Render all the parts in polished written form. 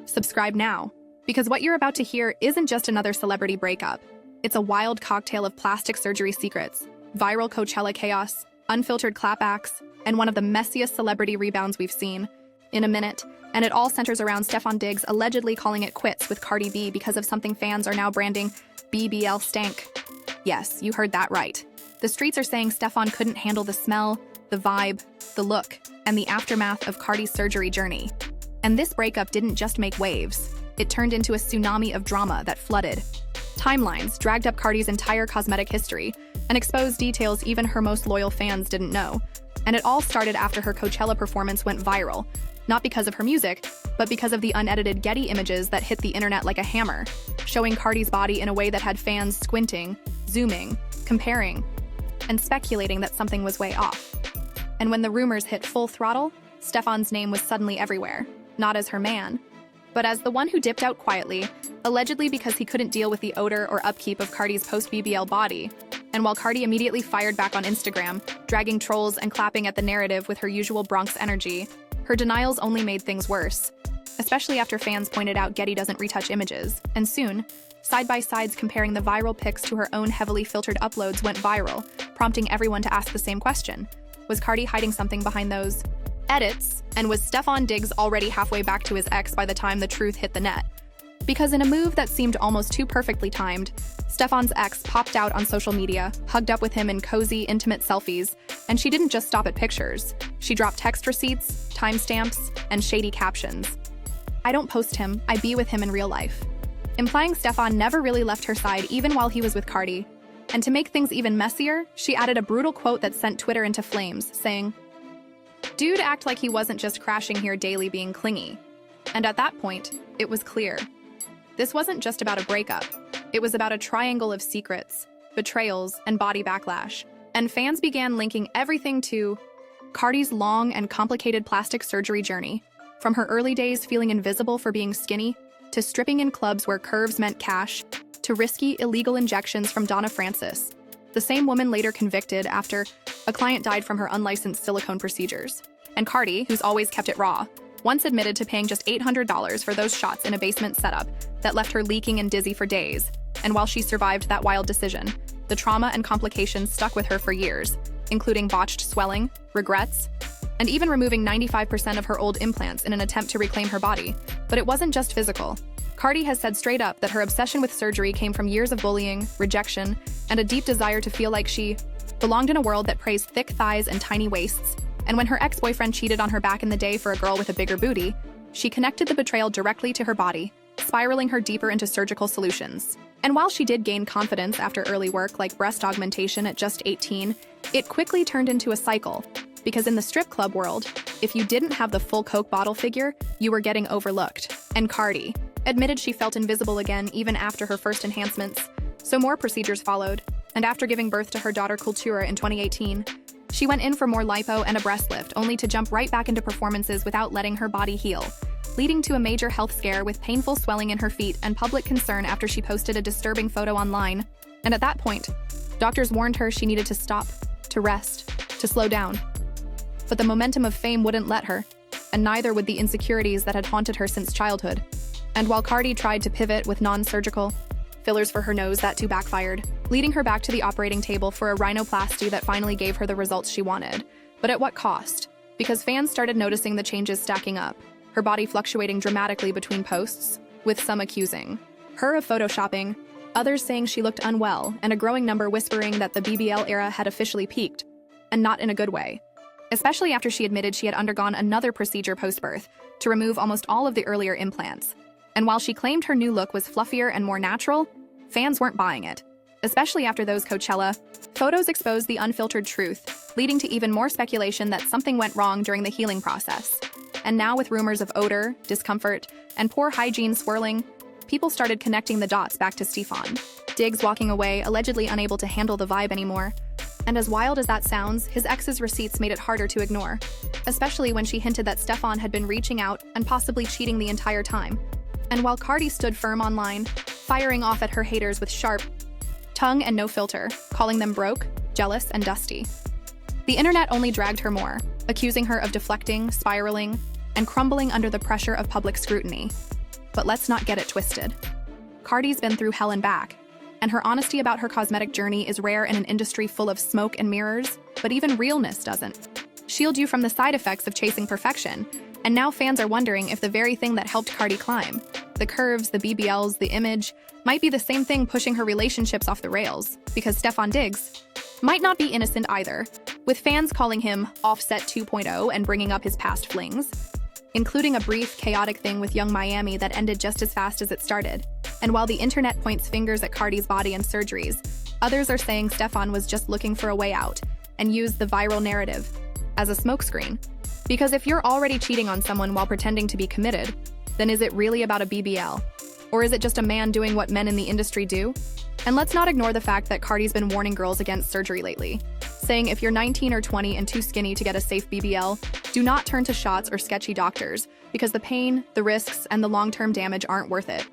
Subscribe now, because what you're about to hear isn't just another celebrity breakup. It's a wild cocktail of plastic surgery secrets, viral Coachella chaos, unfiltered clap acts, and one of the messiest celebrity rebounds we've seen. In a minute, and it all centers around Stefon Diggs allegedly calling it quits with Cardi B because of something fans are now branding BBL stank. Yes, you heard that right. The streets are saying Stefon couldn't handle the smell, the vibe, the look, and the aftermath of Cardi's surgery journey. And this breakup didn't just make waves. It turned into a tsunami of drama that flooded. Timelines dragged up Cardi's entire cosmetic history and exposed details even her most loyal fans didn't know. And it all started after her Coachella performance went viral, not because of her music, but because of the unedited Getty images that hit the internet like a hammer, showing Cardi's body in a way that had fans squinting, zooming, comparing, and speculating that something was way off. And when the rumors hit full throttle, Stefon's name was suddenly everywhere, not as her man, but as the one who dipped out quietly, allegedly because he couldn't deal with the odor or upkeep of Cardi's post-BBL body. And while Cardi immediately fired back on Instagram, dragging trolls and clapping at the narrative with her usual Bronx energy, her denials only made things worse, especially after fans pointed out Getty doesn't retouch images, and soon, side-by-sides comparing the viral pics to her own heavily filtered uploads went viral, prompting everyone to ask the same question. Was Cardi hiding something behind those edits, and was Stefon Diggs already halfway back to his ex by the time the truth hit the net? Because in a move that seemed almost too perfectly timed, Stefon's ex popped out on social media, hugged up with him in cozy, intimate selfies, and she didn't just stop at pictures. She dropped text receipts, timestamps, and shady captions. "I don't post him, I be with him in real life," implying Stefon never really left her side even while he was with Cardi. And to make things even messier, she added a brutal quote that sent Twitter into flames, saying, "Dude act like he wasn't just crashing here daily being clingy." And at that point, it was clear. This wasn't just about a breakup. It was about a triangle of secrets, betrayals, and body backlash. And fans began linking everything to Cardi's long and complicated plastic surgery journey, from her early days feeling invisible for being skinny, to stripping in clubs where curves meant cash, to risky, illegal injections from Donna Francis, the same woman later convicted after a client died from her unlicensed silicone procedures. And Cardi, who's always kept it raw, once admitted to paying just $800 for those shots in a basement setup that left her leaking and dizzy for days. And while she survived that wild decision, the trauma and complications stuck with her for years, including botched swelling, regrets, and even removing 95% of her old implants in an attempt to reclaim her body. But it wasn't just physical. Cardi has said straight up that her obsession with surgery came from years of bullying, rejection, and a deep desire to feel like she belonged in a world that praised thick thighs and tiny waists. And when her ex-boyfriend cheated on her back in the day for a girl with a bigger booty, she connected the betrayal directly to her body, spiraling her deeper into surgical solutions. And while she did gain confidence after early work like breast augmentation at just 18, it quickly turned into a cycle. Because in the strip club world, if you didn't have the full Coke bottle figure, you were getting overlooked. And Cardi admitted she felt invisible again even after her first enhancements. So more procedures followed, and after giving birth to her daughter Kultura in 2018, she went in for more lipo and a breast lift, only to jump right back into performances without letting her body heal, leading to a major health scare with painful swelling in her feet and public concern after she posted a disturbing photo online. And at that point, doctors warned her she needed to stop, to rest, to slow down. But the momentum of fame wouldn't let her, and neither would the insecurities that had haunted her since childhood. And while Cardi tried to pivot with non-surgical fillers for her nose, that too backfired, leading her back to the operating table for a rhinoplasty that finally gave her the results she wanted. But at what cost? Because fans started noticing the changes stacking up, her body fluctuating dramatically between posts, with some accusing her of photoshopping, others saying she looked unwell, and a growing number whispering that the BBL era had officially peaked, and not in a good way. Especially after she admitted she had undergone another procedure post-birth to remove almost all of the earlier implants. And while she claimed her new look was fluffier and more natural, fans weren't buying it. Especially after those Coachella photos exposed the unfiltered truth, leading to even more speculation that something went wrong during the healing process. And now with rumors of odor, discomfort, and poor hygiene swirling, people started connecting the dots back to Stefon Diggs walking away, allegedly unable to handle the vibe anymore. And as wild as that sounds, his ex's receipts made it harder to ignore, especially when she hinted that Stefon had been reaching out and possibly cheating the entire time. And while Cardi stood firm online, firing off at her haters with sharp tongue and no filter, calling them broke, jealous, and dusty, the internet only dragged her more, accusing her of deflecting, spiraling, and crumbling under the pressure of public scrutiny. but let's not get it twisted. Cardi's been through hell and back, and her honesty about her cosmetic journey is rare in an industry full of smoke and mirrors, but even realness doesn't shield you from the side effects of chasing perfection. And now fans are wondering if the very thing that helped Cardi climb, the curves, the BBLs, the image, might be the same thing pushing her relationships off the rails, because Stefon Diggs might not be innocent either, with fans calling him Offset 2.0 and bringing up his past flings, including a brief, chaotic thing with Young Miami that ended just as fast as it started. And while the internet points fingers at Cardi's body and surgeries, others are saying Stefon was just looking for a way out and used the viral narrative as a smokescreen. Because if you're already cheating on someone while pretending to be committed, then is it really about a BBL? Or is it just a man doing what men in the industry do? And let's not ignore the fact that Cardi's been warning girls against surgery lately, saying if you're 19 or 20 and too skinny to get a safe BBL, do not turn to shots or sketchy doctors, because the pain, the risks, and the long-term damage aren't worth it.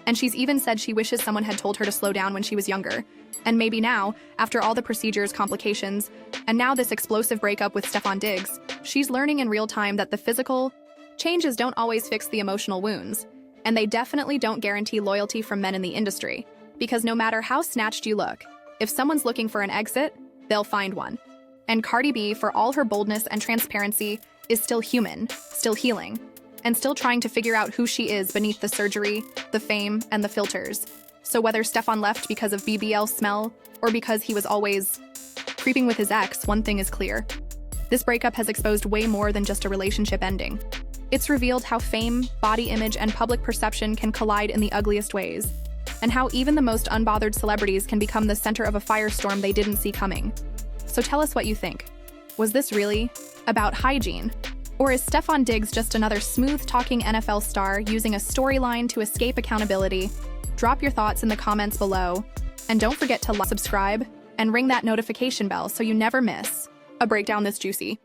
And she's even said she wishes someone had told her to slow down when she was younger. And maybe now, after all the procedures, complications, and now this explosive breakup with Stefon Diggs, she's learning in real time that the physical changes don't always fix the emotional wounds. And they definitely don't guarantee loyalty from men in the industry. Because no matter how snatched you look, if someone's looking for an exit, they'll find one. And Cardi B, for all her boldness and transparency, is still human, still healing, and still trying to figure out who she is beneath the surgery, the fame, and the filters. So whether Stefon left because of BBL smell, or because he was always creeping with his ex, one thing is clear. This breakup has exposed way more than just a relationship ending. It's revealed how fame, body image, and public perception can collide in the ugliest ways, and how even the most unbothered celebrities can become the center of a firestorm they didn't see coming. So tell us what you think. Was this really about hygiene? Or is Stefon Diggs just another smooth-talking NFL star using a storyline to escape accountability? Drop your thoughts in the comments below, and don't forget to subscribe and ring that notification bell so you never miss a breakdown this juicy.